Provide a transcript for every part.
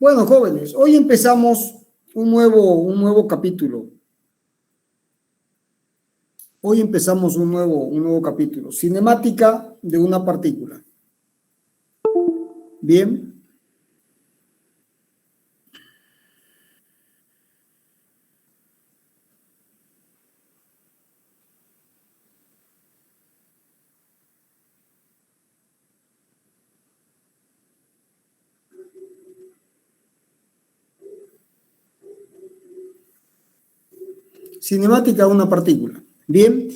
Bueno, jóvenes, hoy empezamos un nuevo capítulo. Hoy empezamos un nuevo capítulo. Cinemática de una partícula. Bien. Cinemática de una partícula. Bien.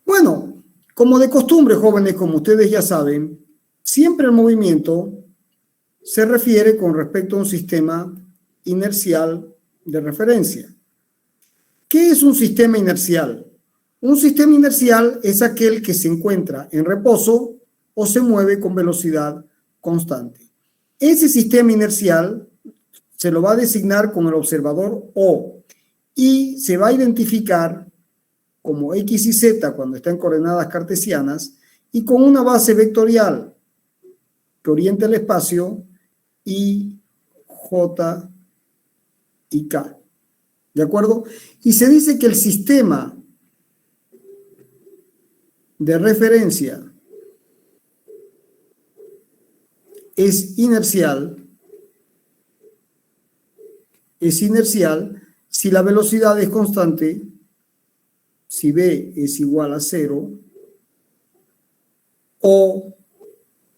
Bueno, como de costumbre, jóvenes, como ustedes ya saben, siempre el movimiento se refiere con respecto a un sistema inercial de referencia. ¿Qué es un sistema inercial? Un sistema inercial es aquel que se encuentra en reposo o se mueve con velocidad constante. Ese sistema inercial se lo va a designar con el observador O y se va a identificar como X y Z cuando está en coordenadas cartesianas y con una base vectorial que orienta el espacio I, J y K. ¿De acuerdo? Y se dice que el sistema de referencia es inercial si la velocidad es constante, si B es igual a 0 o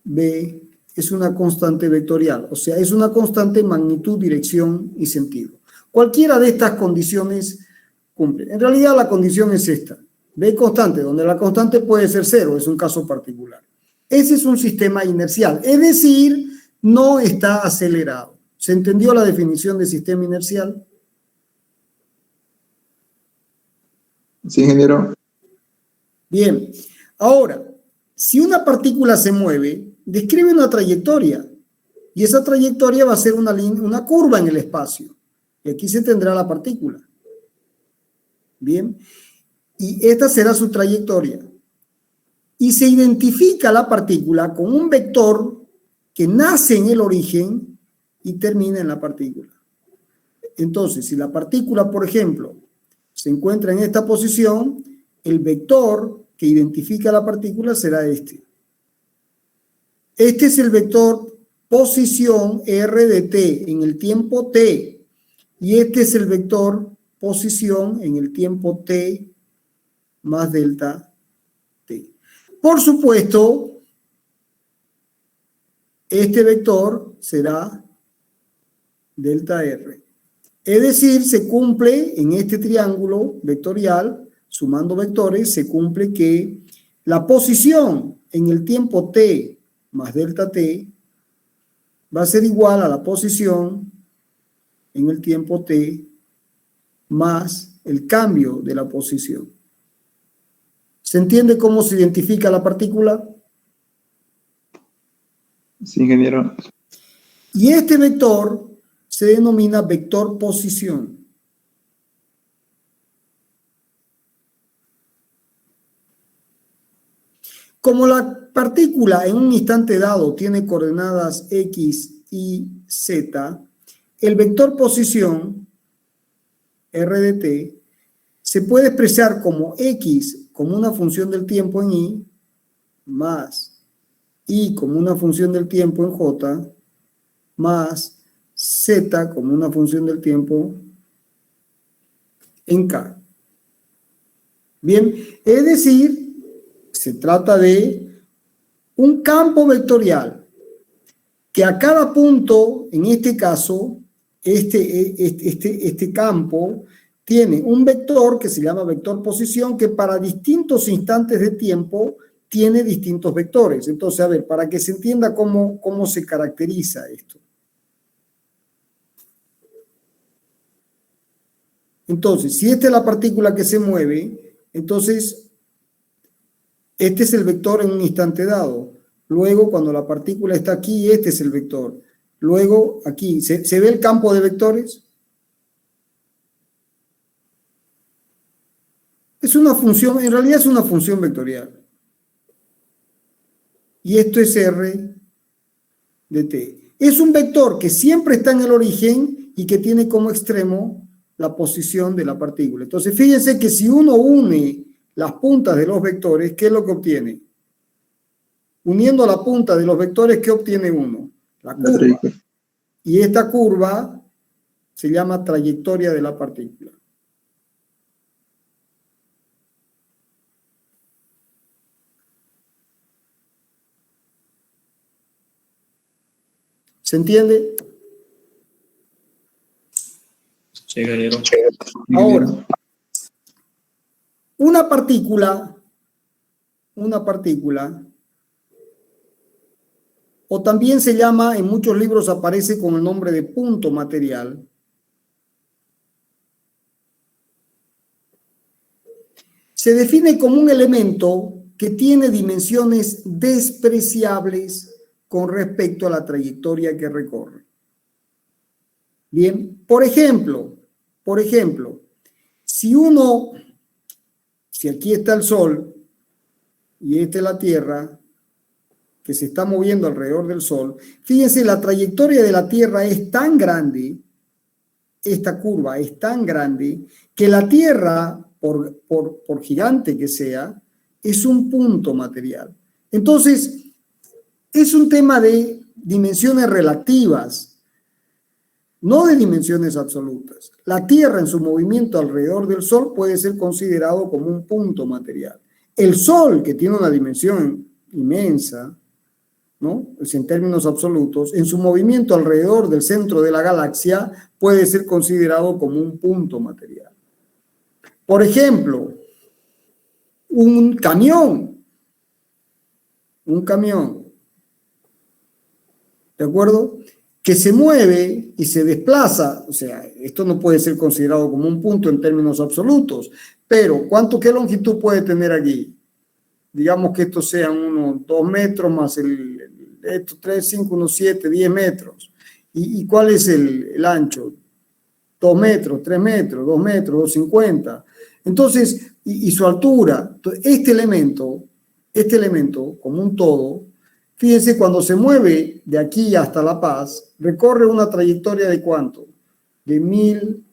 B es una constante vectorial, o sea, es una constante magnitud, dirección y sentido. Cualquiera de estas condiciones cumple. En realidad la condición es esta. B constante, donde la constante puede ser 0, es un caso particular. Ese es un sistema inercial, es decir, no está acelerado. ¿Se entendió la definición de sistema inercial? Sí, ingeniero. Bien. Ahora, si una partícula se mueve, describe una trayectoria. Y esa trayectoria va a ser una curva en el espacio. Y aquí se tendrá la partícula. Bien. Y esta será su trayectoria. Y se identifica la partícula con un vector que nace en el origen y termina en la partícula. Entonces, si la partícula, por ejemplo, se encuentra en esta posición, el vector que identifica la partícula será este. Este es el vector posición R de t en el tiempo t. Y este es el vector posición en el tiempo t más delta t. Por supuesto, este vector será delta R. Es decir, se cumple en este triángulo vectorial, sumando vectores, se cumple que la posición en el tiempo t más delta t va a ser igual a la posición en el tiempo t más el cambio de la posición. ¿Se entiende cómo se identifica la partícula? Sí, ingeniero. Y este vector se denomina vector posición. Como la partícula en un instante dado tiene coordenadas X, Y, Z, el vector posición, R de t, se puede expresar como X como una función del tiempo en Y, más Y como una función del tiempo en J, más Z como una función del tiempo en K. Bien, es decir, se trata de un campo vectorial que a cada punto, en este caso, este campo tiene un vector que se llama vector posición que para distintos instantes de tiempo tiene distintos vectores. Entonces, a ver, para que se entienda cómo se caracteriza esto. Entonces, si esta es la partícula que se mueve, entonces este es el vector en un instante dado. Luego, cuando la partícula está aquí, este es el vector. Luego, aquí, ¿se ve el campo de vectores? Es una función, en realidad es una función vectorial. Y esto es R de t. Es un vector que siempre está en el origen y que tiene como extremo la posición de la partícula. Entonces, fíjense que si uno une las puntas de los vectores, ¿qué es lo que obtiene? Uniendo la punta de los vectores, ¿qué obtiene uno? La curva. Y esta curva se llama trayectoria de la partícula. ¿Se entiende? Sí, ingeniero. Ahora, una partícula, o también se llama, en muchos libros aparece con el nombre de punto material, se define como un elemento que tiene dimensiones despreciables con respecto a la trayectoria que recorre. Bien, por ejemplo, si aquí está el Sol y esta es la Tierra, que se está moviendo alrededor del Sol, fíjense, la trayectoria de la Tierra es tan grande, esta curva es tan grande, que la Tierra, por gigante que sea, es un punto material. Entonces, es un tema de dimensiones relativas, no de dimensiones absolutas. La Tierra en su movimiento alrededor del Sol puede ser considerado como un punto material. El Sol, que tiene una dimensión inmensa, ¿no? Es en términos absolutos, en su movimiento alrededor del centro de la galaxia puede ser considerado como un punto material. Por ejemplo, un camión, ¿de acuerdo? Que se mueve y se desplaza, o sea, esto no puede ser considerado como un punto en términos absolutos, pero ¿qué longitud puede tener aquí? Digamos que estos sean unos 2 metros más estos 3, 5, unos 7, 10 metros. ¿Y cuál es el ancho? 2 metros, 3 metros, 2 metros, 2,50. Entonces, y su altura. Este elemento, como un todo, fíjense, cuando se mueve de aquí hasta La Paz, recorre una trayectoria de ¿cuánto? De 1000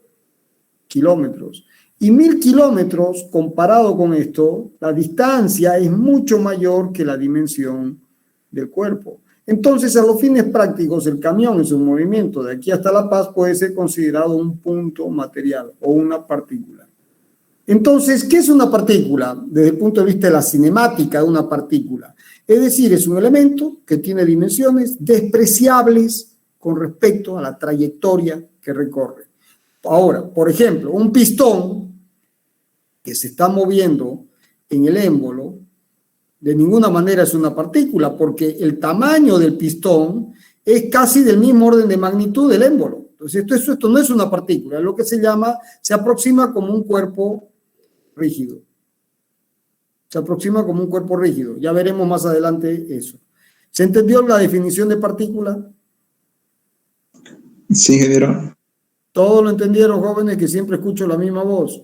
kilómetros. Y 1000 kilómetros, comparado con esto, la distancia es mucho mayor que la dimensión del cuerpo. Entonces, a los fines prácticos, el camión en su movimiento de aquí hasta La Paz puede ser considerado un punto material o una partícula. Entonces, ¿qué es una partícula? Desde el punto de vista de la cinemática de una partícula. Es decir, es un elemento que tiene dimensiones despreciables con respecto a la trayectoria que recorre. Ahora, por ejemplo, un pistón que se está moviendo en el émbolo, de ninguna manera es una partícula, porque el tamaño del pistón es casi del mismo orden de magnitud del émbolo. Entonces, esto no es una partícula, es lo que se aproxima como un cuerpo rígido. Ya veremos más adelante eso. ¿Se entendió la definición de partícula? Sí, ingeniero. ¿Todos lo entendieron, jóvenes, que siempre escucho la misma voz?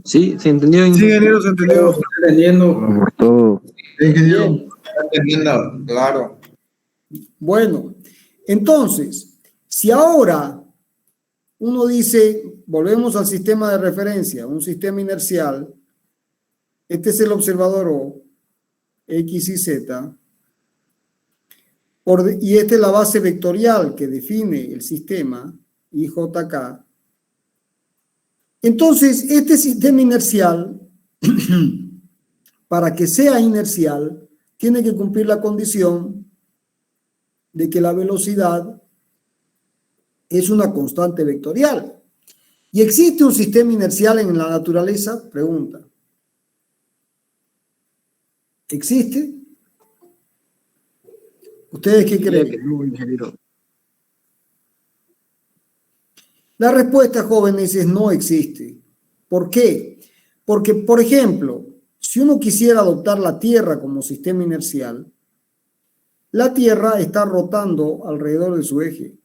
Sí, se entendió. Sí, ingeniero, se entendió. Entendiendo. Por todo. Sí, ingeniero. Bien. Entendiendo, claro. Bueno, entonces, si ahora uno dice, volvemos al sistema de referencia, un sistema inercial, este es el observador O, X y Z, y esta es la base vectorial que define el sistema, IJK. Entonces, este sistema inercial, para que sea inercial, tiene que cumplir la condición de que la velocidad es una constante vectorial. ¿Y existe un sistema inercial en la naturaleza? Pregunta. ¿Existe? ¿Ustedes qué creen? No, ingeniero. La respuesta, jóvenes, es no existe. ¿Por qué? Porque, por ejemplo, si uno quisiera adoptar la Tierra como sistema inercial, la Tierra está rotando alrededor de su eje.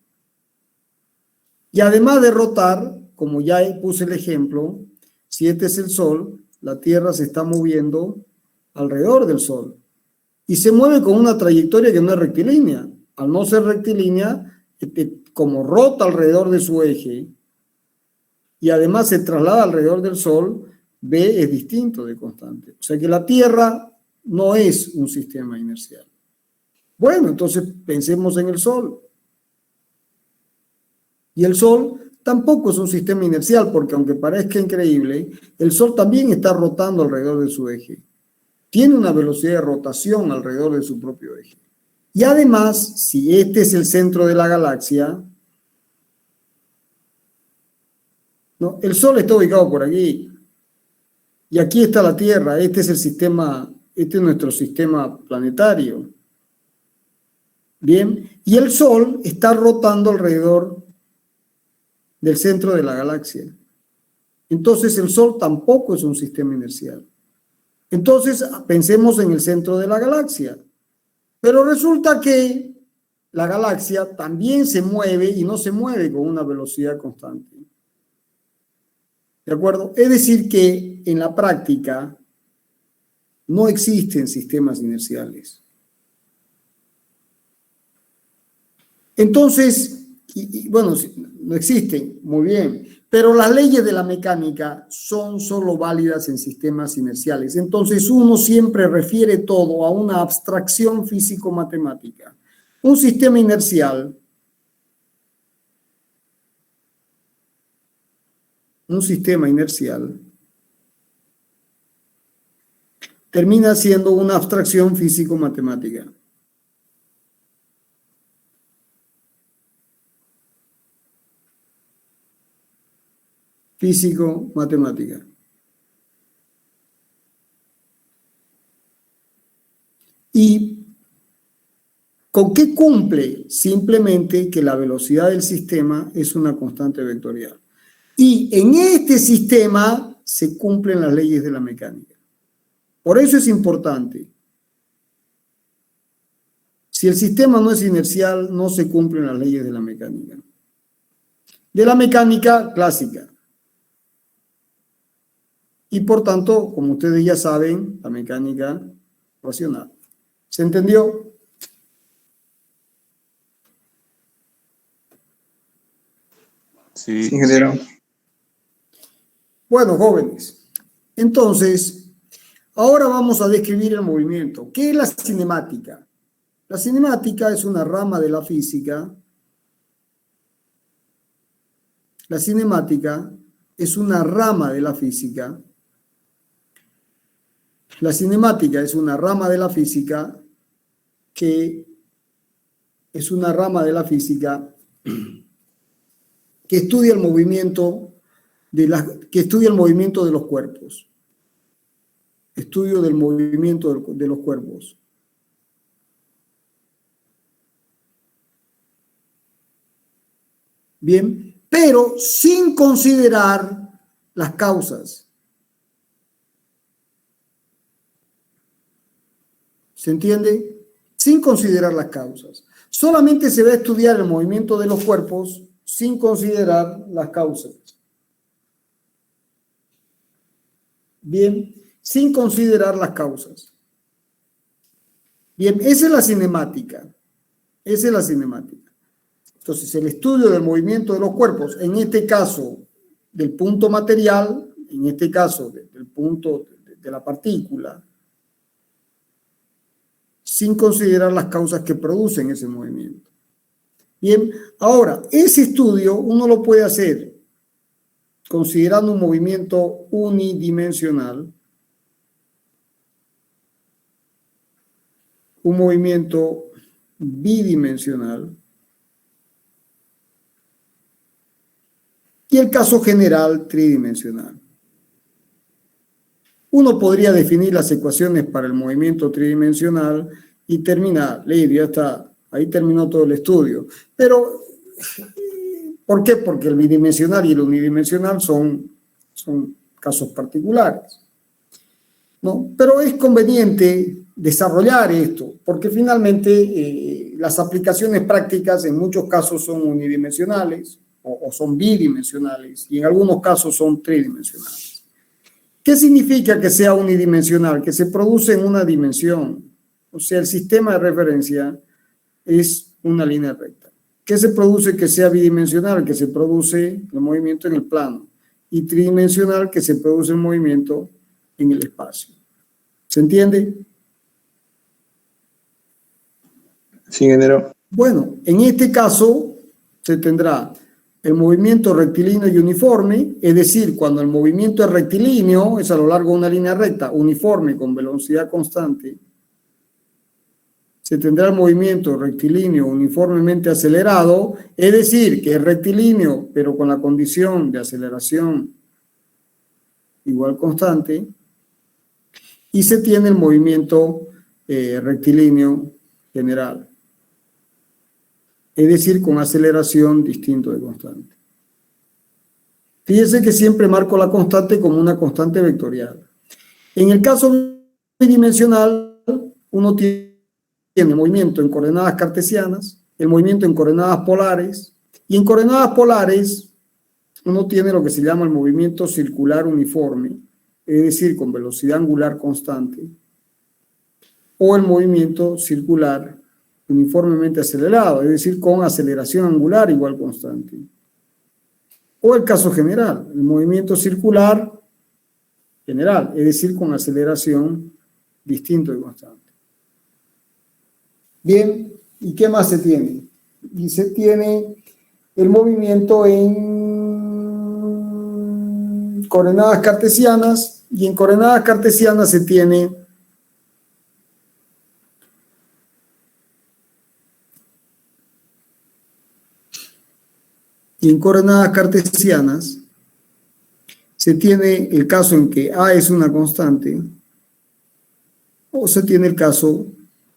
Y además de rotar, como ya puse el ejemplo, si este es el Sol, la Tierra se está moviendo alrededor del Sol. Y se mueve con una trayectoria que no es rectilínea, al no ser rectilínea, como rota alrededor de su eje y además se traslada alrededor del Sol, B es distinto de constante. O sea que la Tierra no es un sistema inercial. Bueno, entonces pensemos en el Sol. Y el Sol tampoco es un sistema inercial, porque aunque parezca increíble, el Sol también está rotando alrededor de su eje. Tiene una velocidad de rotación alrededor de su propio eje. Y además, si este es el centro de la galaxia, ¿no? El Sol está ubicado por aquí. Y aquí está la Tierra. Este es el sistema, este es nuestro sistema planetario. Bien. Y el Sol está rotando alrededor del centro de la galaxia. Entonces el Sol tampoco es un sistema inercial. Entonces pensemos en el centro de la galaxia. Pero resulta que la galaxia también se mueve y no se mueve con una velocidad constante. ¿De acuerdo? Es decir que en la práctica no existen sistemas inerciales. Entonces, bueno, no existen, muy bien, pero las leyes de la mecánica son solo válidas en sistemas inerciales. Entonces uno siempre refiere todo a una abstracción físico-matemática. Un sistema inercial termina siendo una abstracción físico-matemática. Físico-matemática. ¿Y con qué cumple? Simplemente que la velocidad del sistema es una constante vectorial. Y en este sistema se cumplen las leyes de la mecánica. Por eso es importante. Si el sistema no es inercial, no se cumplen las leyes de la mecánica. De la mecánica clásica. Y por tanto, como ustedes ya saben, la mecánica racional. ¿Se entendió? Sí, ingeniero. Bueno, jóvenes, entonces, ahora vamos a describir el movimiento. ¿Qué es la cinemática? La cinemática es una rama de la física. La cinemática es una rama de la física. La cinemática es una rama de la física que estudia el movimiento de los cuerpos. Estudio del movimiento de los cuerpos. Bien, pero sin considerar las causas. ¿Se entiende? Sin considerar las causas. Solamente se va a estudiar el movimiento de los cuerpos sin considerar las causas. Bien, sin considerar las causas. Bien, esa es la cinemática. Esa es la cinemática. Entonces, el estudio del movimiento de los cuerpos, en este caso del punto material, en este caso del punto de la partícula, sin considerar las causas que producen ese movimiento. Bien, ahora, ese estudio uno lo puede hacer considerando un movimiento unidimensional, un movimiento bidimensional y el caso general tridimensional. Uno podría definir las ecuaciones para el movimiento tridimensional y terminar, ya está, ahí terminó todo el estudio. Pero, ¿por qué? Porque el bidimensional y el unidimensional son casos particulares, ¿no? Pero es conveniente desarrollar esto, porque finalmente las aplicaciones prácticas en muchos casos son unidimensionales o son bidimensionales y en algunos casos son tridimensionales. ¿Qué significa que sea unidimensional? Que se produce en una dimensión. O sea, el sistema de referencia es una línea recta. ¿Qué se produce que sea bidimensional? Que se produce el movimiento en el plano. Y tridimensional, que se produce el movimiento en el espacio. ¿Se entiende? Sí, ingeniero. Bueno, en este caso se tendrá el movimiento rectilíneo y uniforme, es decir, cuando el movimiento es rectilíneo, es a lo largo de una línea recta, uniforme con velocidad constante, se tendrá el movimiento rectilíneo uniformemente acelerado, es decir, que es rectilíneo, pero con la condición de aceleración igual constante, y se tiene el movimiento rectilíneo general, es decir, con aceleración distinto de constante. Fíjense que siempre marco la constante como una constante vectorial. En el caso bidimensional, uno tiene movimiento en coordenadas cartesianas, el movimiento en coordenadas polares, y en coordenadas polares uno tiene lo que se llama el movimiento circular uniforme, es decir, con velocidad angular constante, o el movimiento circular uniformemente acelerado, es decir, con aceleración angular igual constante. O el caso general, el movimiento circular general, es decir, con aceleración distinto de constante. Bien, ¿y qué más se tiene? Y se tiene el movimiento en coordenadas cartesianas, y en coordenadas cartesianas se tiene el caso en que A es una constante, o se tiene el caso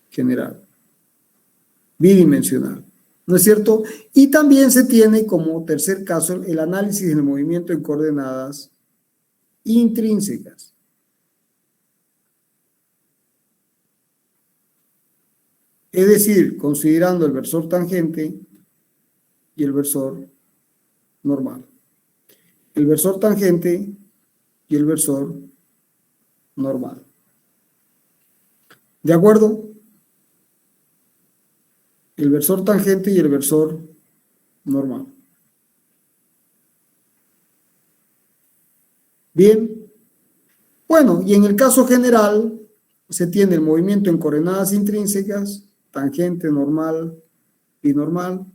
general, bidimensional, ¿no es cierto? Y también se tiene como tercer caso el análisis del movimiento en coordenadas intrínsecas. Es decir, considerando el versor tangente y el versor normal. El versor tangente y el versor normal. ¿De acuerdo? El versor tangente y el versor normal. Bien. Bueno, y en el caso general se tiene el movimiento en coordenadas intrínsecas, tangente, normal, binormal,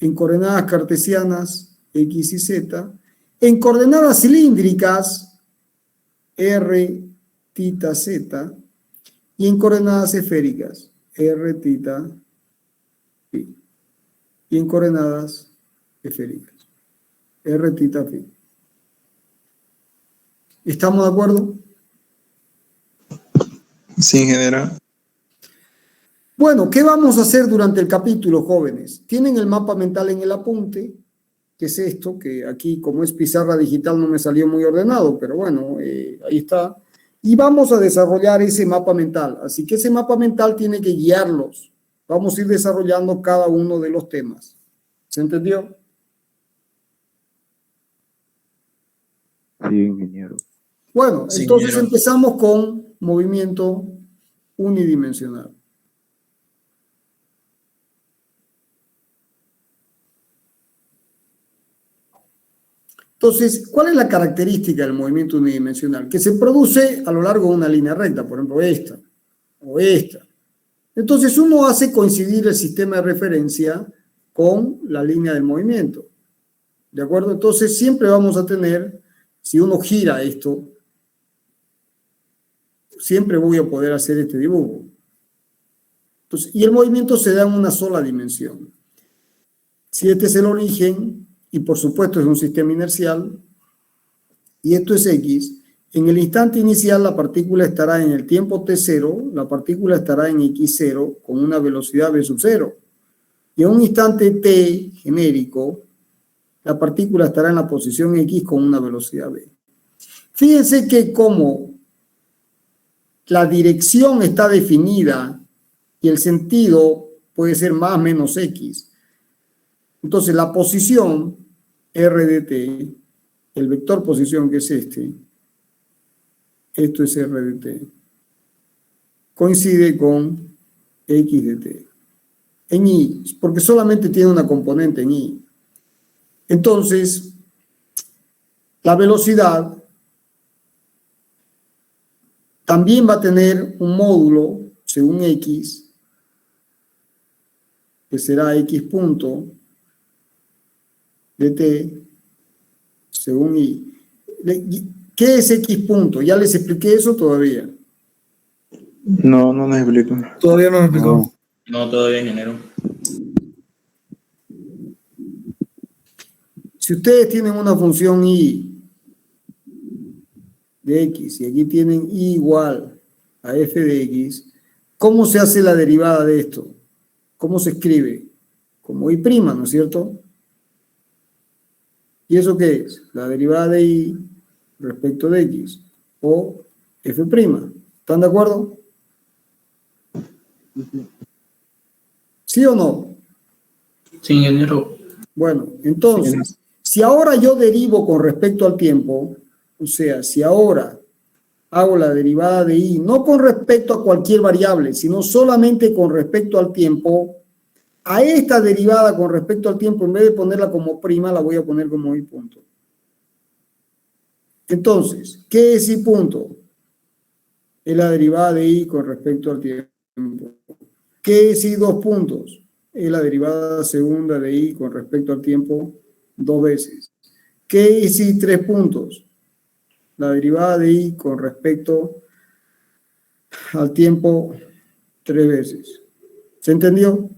en coordenadas cartesianas, X y Z, en coordenadas cilíndricas, R, tita, Z, y en coordenadas esféricas, R, tita, phi, y en coordenadas esféricas, R, tita, phi. ¿Estamos de acuerdo? Sí, ingeniero. Bueno, ¿qué vamos a hacer durante el capítulo, jóvenes? Tienen el mapa mental en el apunte, que es esto, que aquí como es pizarra digital no me salió muy ordenado, pero bueno, ahí está. Y vamos a desarrollar ese mapa mental. Así que ese mapa mental tiene que guiarlos. Vamos a ir desarrollando cada uno de los temas. ¿Se entendió? Sí, ingeniero. Bueno, Sí, entonces ingeniero. empezamos con movimiento unidimensional. Entonces, ¿cuál es la característica del movimiento unidimensional? Que se produce a lo largo de una línea recta, por ejemplo, esta o esta. Entonces, uno hace coincidir el sistema de referencia con la línea del movimiento. ¿De acuerdo? Entonces, siempre vamos a tener, si uno gira esto, siempre voy a poder hacer este dibujo. Entonces, y el movimiento se da en una sola dimensión. Si este es el origen, y por supuesto es un sistema inercial, y esto es X, en el instante inicial la partícula estará en el tiempo t0, la partícula estará en x0 con una velocidad v sub 0. Y en un instante t genérico, la partícula estará en la posición x con una velocidad v. Fíjense que como la dirección está definida y el sentido puede ser más o menos x, entonces la posición r de t, el vector posición que es este, esto es r de t, coincide con x de t. en y, porque solamente tiene una componente en y. Entonces, la velocidad también va a tener un módulo según x, que será x punto de t según y. ¿Qué es x punto? ¿Ya les expliqué eso todavía? No, no nos explico. Todavía no me explicó. No, todavía, ingeniero. Si ustedes tienen una función y de x y aquí tienen y igual a f de x, ¿cómo se hace la derivada de esto? ¿Cómo se escribe? Como y prima, ¿no es cierto? ¿Y eso qué es? La derivada de y respecto de x o f prima. ¿Están de acuerdo? ¿Sí o no? Sí, ingeniero. Bueno, entonces, si ahora yo derivo con respecto al tiempo, o sea, si ahora hago la derivada de y, no con respecto a cualquier variable, sino solamente con respecto al tiempo, a esta derivada con respecto al tiempo, en vez de ponerla como prima, la voy a poner como y punto. Entonces, ¿qué es y punto? Es la derivada de y con respecto al tiempo. ¿Qué es y dos puntos? Es la derivada segunda de y con respecto al tiempo dos veces. ¿Qué es y tres puntos? La derivada de y con respecto al tiempo tres veces. ¿Se entendió?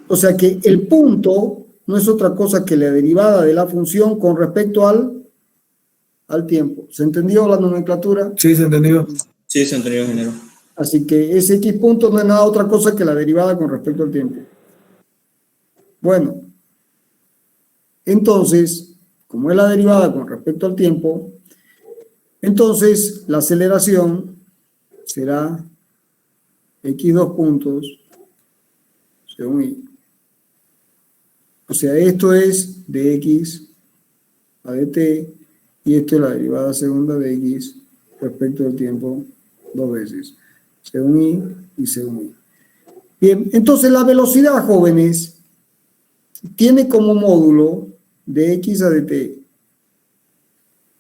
O sea que el punto no es otra cosa que la derivada de la función con respecto al tiempo. ¿Se entendió la nomenclatura? Sí, se entendió. Sí, se entendió, ingeniero. Así que ese x punto no es nada otra cosa que la derivada con respecto al tiempo. Bueno, entonces, como es la derivada con respecto al tiempo, entonces la aceleración será x dos puntos según y. O sea, esto es de x a dt y esto es la derivada segunda de x respecto al tiempo dos veces, según y y según y. Bien, entonces la velocidad, jóvenes, tiene como módulo de x a dt,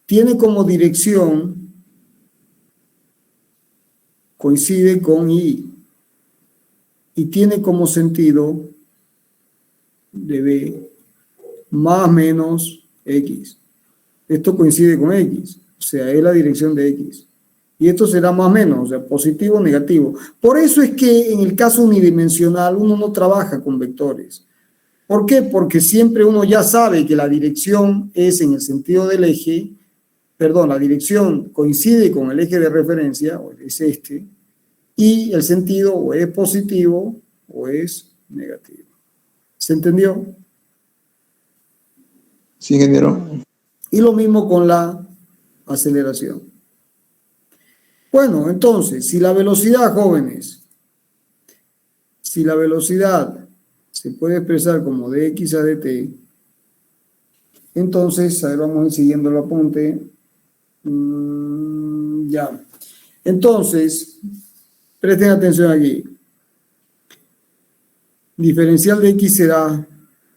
tiene como dirección, coincide con y tiene como sentido de b más menos x. Esto coincide con x, o sea, es la dirección de x. Y esto será más o menos, o sea, positivo o negativo. Por eso es que en el caso unidimensional uno no trabaja con vectores. ¿Por qué? Porque siempre uno ya sabe que la dirección es en el sentido del eje, perdón, la dirección coincide con el eje de referencia, o es este, y el sentido o es positivo o es negativo. ¿Se entendió? Sí, ingeniero. Y lo mismo con la aceleración. Bueno, entonces, si la velocidad, jóvenes, si la velocidad se puede expresar como de x a dt, entonces, a ver, vamos a ir siguiendo el apunte. Ya. Entonces, presten atención aquí. Diferencial de x será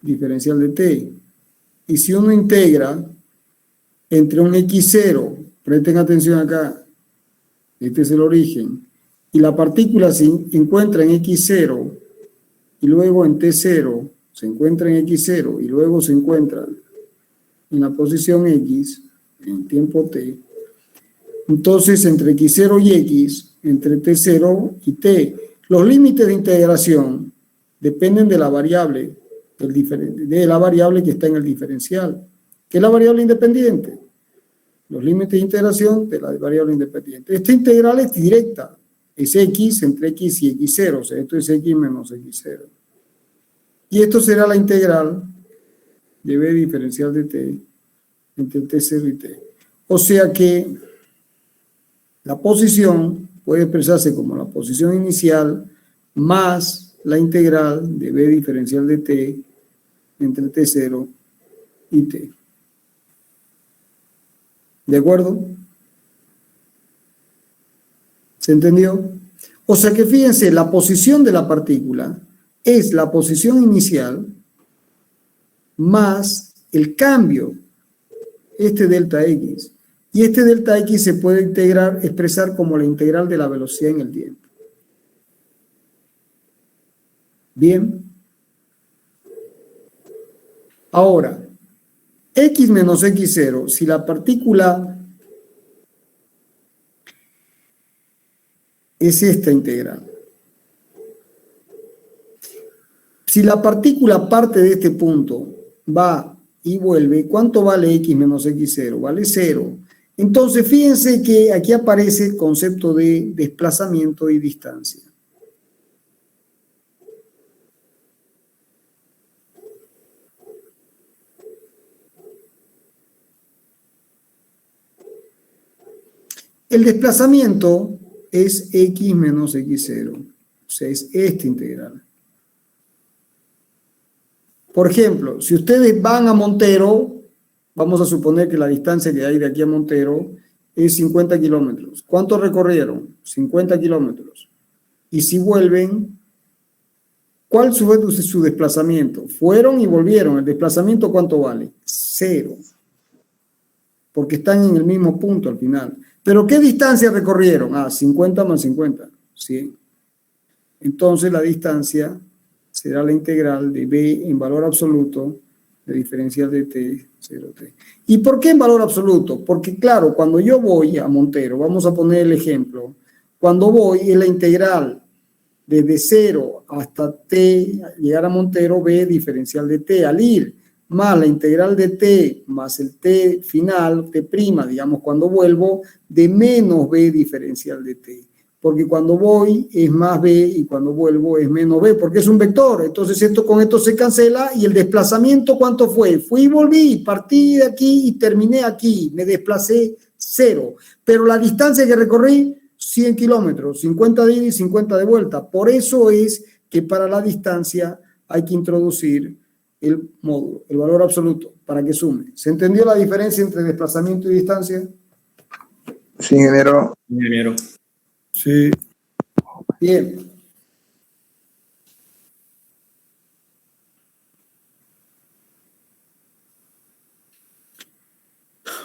diferencial de t. Y si uno integra entre un x0, presten atención acá, este es el origen, y la partícula se encuentra en x0 y luego en t0, se encuentra en x0 y luego se encuentra en la posición x, en tiempo t, entonces entre x0 y x, entre t0 y t, los límites de integración dependen de la variable, de la variable que está en el diferencial, que es la variable independiente. Los límites de integración de la variable independiente. Esta integral es directa, es x entre x y x0, o sea, esto es x menos x0. Y esto será la integral de b diferencial de t entre t0 y t. O sea que la posición puede expresarse como la posición inicial más la integral de b diferencial de t entre t0 y t. ¿De acuerdo? ¿Se entendió? O sea que fíjense, la posición de la partícula es la posición inicial más el cambio, este delta X. Y este delta X se puede expresar como la integral de la velocidad en el tiempo. Bien. Ahora, X menos X0, si la partícula es esta integral. Si la partícula parte de este punto, va y vuelve, ¿cuánto vale X menos X0? Vale 0. Entonces, fíjense que aquí aparece el concepto de desplazamiento y distancia. El desplazamiento es X menos X0, o sea, es esta integral. Por ejemplo, si ustedes van a Montero, vamos a suponer que la distancia que hay de aquí a Montero es 50 kilómetros. ¿Cuánto recorrieron? 50 kilómetros. Y si vuelven, ¿cuál fue su desplazamiento? Fueron y volvieron. ¿El desplazamiento cuánto vale? 0. Porque están en el mismo punto al final. ¿Pero qué distancia recorrieron? 50 más 50, 100. Entonces la distancia será la integral de b en valor absoluto de diferencial de t, 0t. ¿Y por qué en valor absoluto? Porque claro, cuando yo voy a Montero, vamos a poner el ejemplo, cuando voy es la integral desde 0 hasta t, llegar a Montero, b diferencial de t, al ir, más la integral de t, más el t final, t', digamos, cuando vuelvo, de menos b diferencial de t. Porque cuando voy es más b y cuando vuelvo es menos b, porque es un vector. Entonces esto con esto se cancela y el desplazamiento, ¿cuánto fue? Fui y volví, partí de aquí y terminé aquí, me desplacé 0. Pero la distancia que recorrí, 100 kilómetros, 50 de ida y 50 de vuelta. Por eso es que para la distancia hay que introducir el módulo, el valor absoluto, para que sume. ¿Se entendió la diferencia entre desplazamiento y distancia? Sí, ingeniero. Ingeniero. Sí. Bien.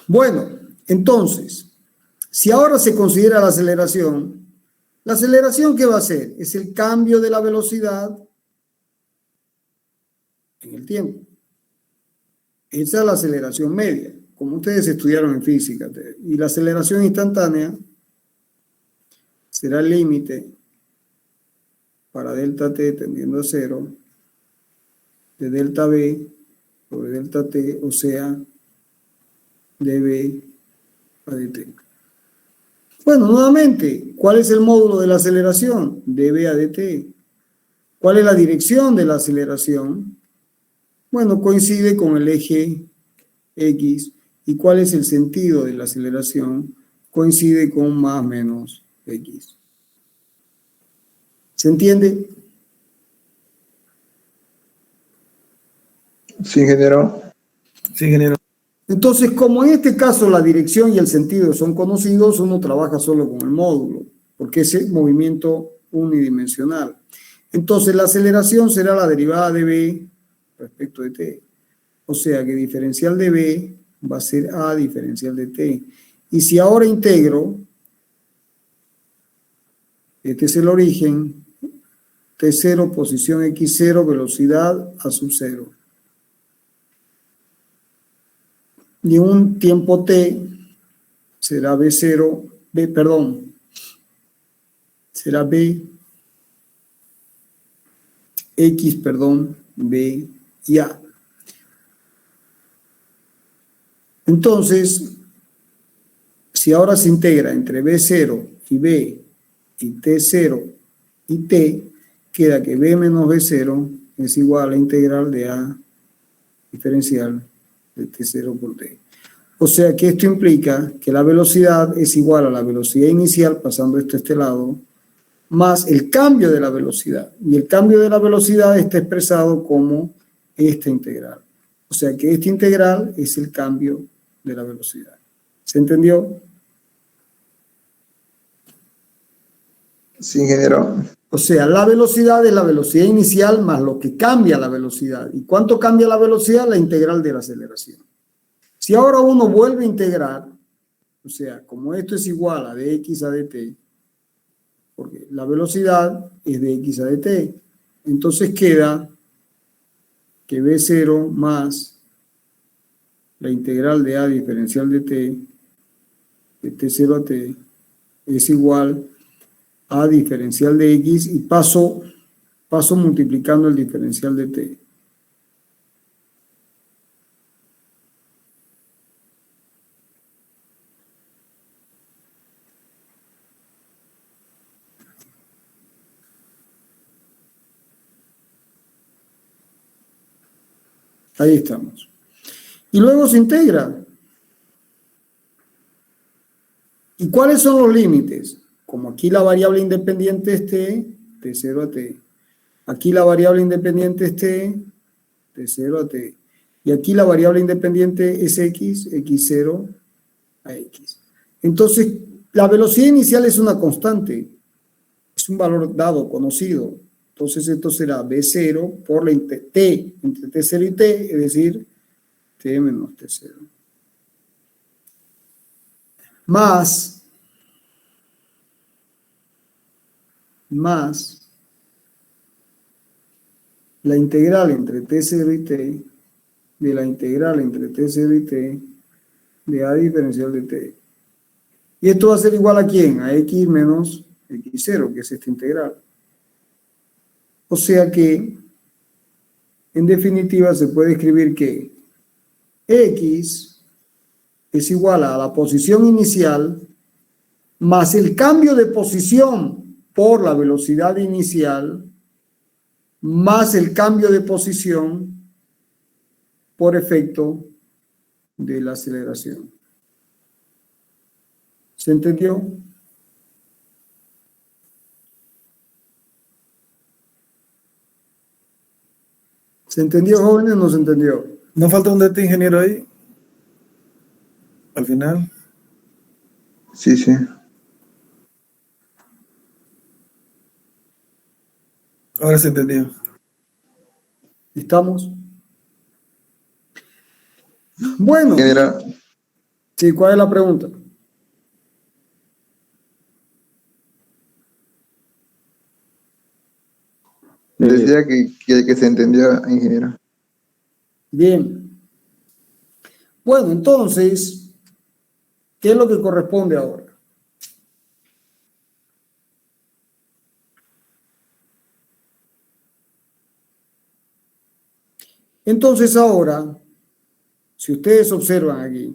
Bueno, entonces, si ahora se considera la aceleración ¿qué va a hacer? Es el cambio de la velocidad en el tiempo. Esa es la aceleración media, como ustedes estudiaron en física. Y la aceleración instantánea será el límite para delta t tendiendo a 0 de delta b sobre delta t, o sea, de b a dt. Bueno, nuevamente, ¿cuál es el módulo de la aceleración? Db a dt. ¿Cuál es la dirección de la aceleración? Bueno, coincide con el eje X. ¿Y cuál es el sentido de la aceleración? Coincide con más menos X. ¿Se entiende? Sí, ingeniero. Sí, ingeniero. Entonces, como en este caso la dirección y el sentido son conocidos, uno trabaja solo con el módulo, porque es el movimiento unidimensional. Entonces, la aceleración será la derivada de b respecto de t. O sea que diferencial de b va a ser a diferencial de t. Y si ahora integro, este es el origen, t0, posición x0, velocidad a sub 0. Y en un tiempo t será b0, será b, x, b y a. Entonces, si ahora se integra entre b0 y b y t0 y t, queda que b menos b0 es igual a la integral de a diferencial de t0 por t. O sea que esto implica que la velocidad es igual a la velocidad inicial, pasando esto a este lado, más el cambio de la velocidad. Y el cambio de la velocidad está expresado como esta integral. O sea que esta integral es el cambio de la velocidad. ¿Se entendió? Sí, ingeniero. O sea, la velocidad es la velocidad inicial más lo que cambia la velocidad. ¿Y cuánto cambia la velocidad? La integral de la aceleración. Si ahora uno vuelve a integrar, o sea, como esto es igual a dx a dt, porque la velocidad es dx a dt, entonces queda que b0 más la integral de a diferencial de t, de t0 a t, es igual a diferencial de x y paso multiplicando el diferencial de t. Ahí estamos. Y luego se integra. ¿Y cuáles son los límites? Como aquí la variable independiente es t, de 0 a t. Aquí la variable independiente es t, de 0 a t. Y aquí la variable independiente es x, x0 a x. Entonces, la velocidad inicial es una constante. Es un valor dado, conocido. Entonces, esto será b0 por la t entre t0 y t, es decir, t menos t0. Más la integral entre t0 y t, de la integral entre t0 y t, de a diferencial de t. Y esto va a ser igual a ¿quién? A x menos x0, que es esta integral. O sea que, en definitiva, se puede escribir que x es igual a la posición inicial más el cambio de posición por la velocidad inicial más el cambio de posición por efecto de la aceleración. ¿Se entendió? ¿Se entendió, jóvenes, o no se entendió? ¿No falta un dato, ingeniero, ahí? Al final. Sí, sí. Ahora se entendió. ¿Estamos? Bueno, Ingeniero, sí, ¿cuál es la pregunta? decía que se entendió, ingeniero. Bien. Bueno, entonces, ¿qué es lo que corresponde ahora? Entonces ahora, si ustedes observan aquí,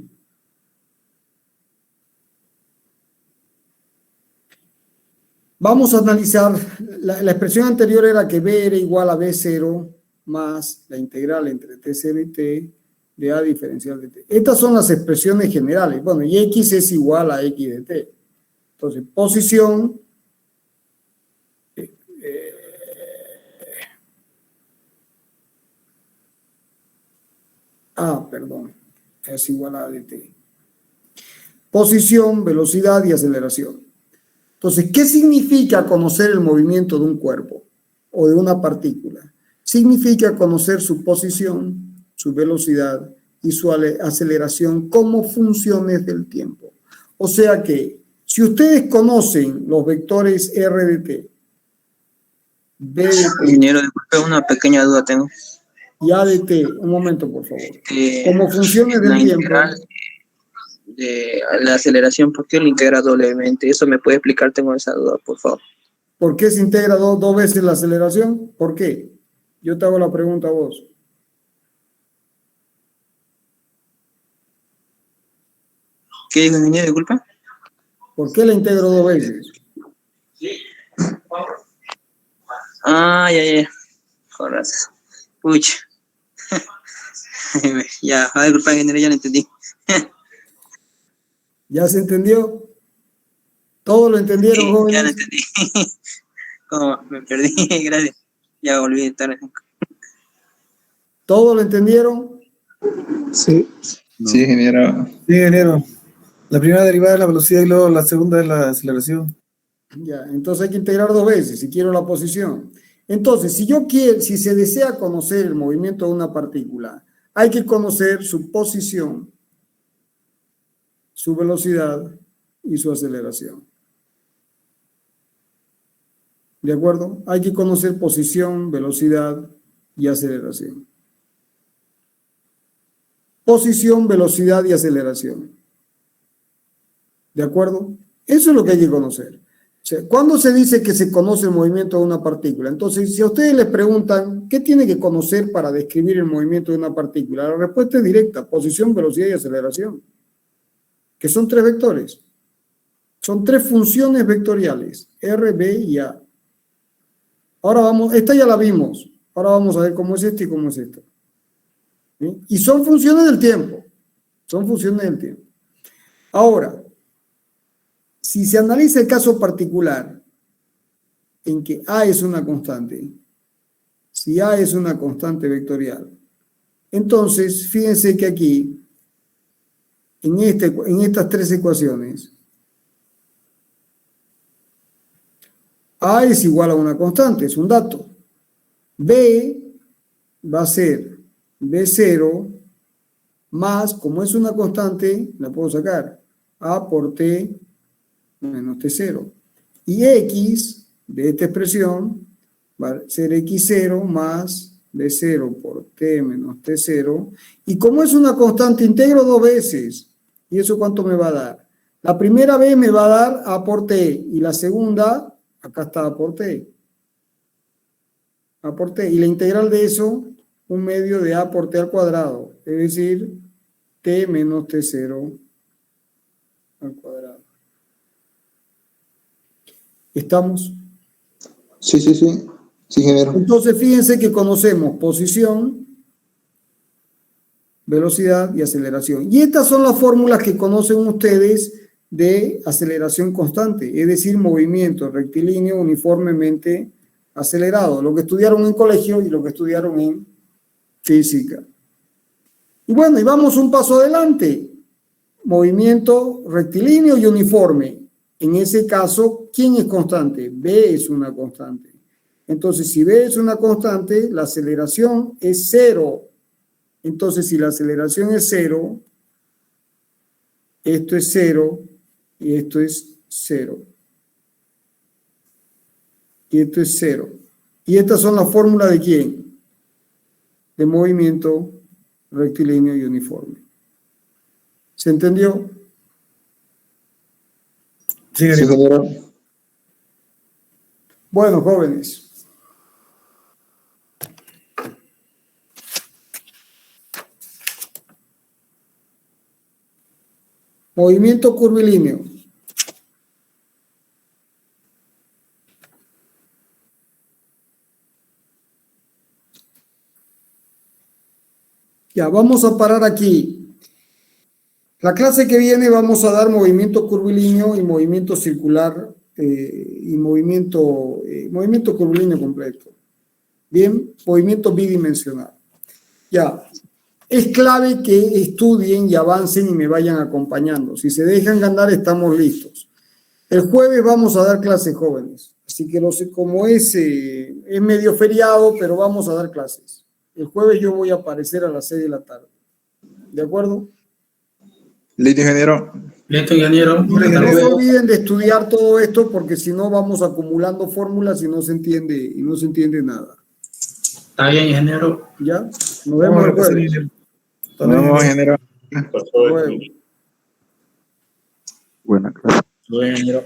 vamos a analizar, la expresión anterior era que B era igual a B0 más la integral entre T0 y T de A diferencial de T. Estas son las expresiones generales. Bueno, y X es igual a X de T. Entonces, posición perdón, es igual a dt. Posición, velocidad y aceleración. Entonces, ¿qué significa conocer el movimiento de un cuerpo o de una partícula? Significa conocer su posición, su velocidad y su aceleración como funciones del tiempo. O sea que, si ustedes conocen los vectores r de t, b de t, Ingeniero, disculpe, una pequeña duda tengo. y a de t, un momento por favor, como funciones del La tiempo. integral de la aceleración, ¿por qué lo integra doblemente? Eso me puede explicar, tengo esa duda, por favor. ¿Por qué se integra dos veces la aceleración? ¿Por qué? Yo te hago la pregunta a vos. ¿Qué dijo, ingeniero? Disculpa. ¿Por qué la integro dos veces? Ya. Joder. Pucha. Ya, disculpa, ingeniero, ya lo entendí. ¿Ya se entendió? ¿Todos lo entendieron, Sí, jóvenes? ya lo entendí. ¿Cómo? Me perdí, gracias. Ya volví a estar. ¿Todos lo entendieron? Sí. Sí, ingeniero. Sí, ingeniero. La primera derivada es la velocidad y luego la segunda es la aceleración. Ya, entonces hay que integrar dos veces si quiero la posición. Entonces, si se desea conocer el movimiento de una partícula, hay que conocer su posición, su velocidad y su aceleración. ¿De acuerdo? Hay que conocer posición, velocidad y aceleración. Posición, velocidad y aceleración. ¿De acuerdo? Eso es lo que hay que conocer. O sea, ¿cuándo se dice que se conoce el movimiento de una partícula? Entonces, si a ustedes les preguntan, ¿qué tiene que conocer para describir el movimiento de una partícula? La respuesta es directa, posición, velocidad y aceleración, que son 3 vectores. Son 3 funciones vectoriales, R, B y A. Ahora vamos, esta ya la vimos, ahora vamos a ver cómo es esta y cómo es esta. ¿Sí? Y son funciones del tiempo, son funciones del tiempo. Ahora, si se analiza el caso particular en que A es una constante, si A es una constante vectorial, entonces fíjense que aquí, en estas 3 ecuaciones, A es igual a una constante, es un dato. B va a ser B0 más, como es una constante, la puedo sacar, A por T menos T0. Y X de esta expresión va a ser X0 más B0 por T menos T0. Y como es una constante, integro 2 veces. ¿Y eso cuánto me va a dar? La primera vez me va a dar A por T y la segunda, acá está A por T. A por T. Y la integral de eso, 1/2 de A por T al cuadrado. Es decir, T menos T0 al cuadrado. ¿Estamos? Sí, sí, sí. Sí, ingeniero. Entonces, fíjense que conocemos posición, velocidad y aceleración. Y estas son las fórmulas que conocen ustedes de aceleración constante, es decir, movimiento rectilíneo uniformemente acelerado, lo que estudiaron en colegio y lo que estudiaron en física. Y bueno, y vamos un paso adelante. Movimiento rectilíneo y uniforme. En ese caso, ¿quién es constante? B es una constante. Entonces, si B es una constante, la aceleración es 0. Entonces, si la aceleración es 0, esto es 0 y esto es 0. Y esto es 0. ¿Y estas son las fórmulas de quién? De movimiento rectilíneo y uniforme. ¿Se entendió? Sí, Sí, ingeniero. Bueno, jóvenes. Movimiento curvilíneo. Ya, vamos a parar aquí. La clase que viene vamos a dar movimiento curvilíneo y movimiento circular y movimiento curvilíneo completo. Bien, movimiento bidimensional. Ya, es clave que estudien y avancen y me vayan acompañando. Si se dejan ganar, estamos listos. El jueves vamos a dar clases, jóvenes. Así que como es medio feriado, pero vamos a dar clases. El jueves yo voy a aparecer a las 6 de la tarde. ¿De acuerdo? Listo, ingeniero. Listo, ingeniero. Y Hasta no se luego. olviden de estudiar todo esto porque si no vamos acumulando fórmulas y no se entiende nada. Está bien, ingeniero. ¿Ya? Nos vemos el jueves. Nos vemos, ingeniero. Hasta luego. Buena clase. Muy bien, ingeniero.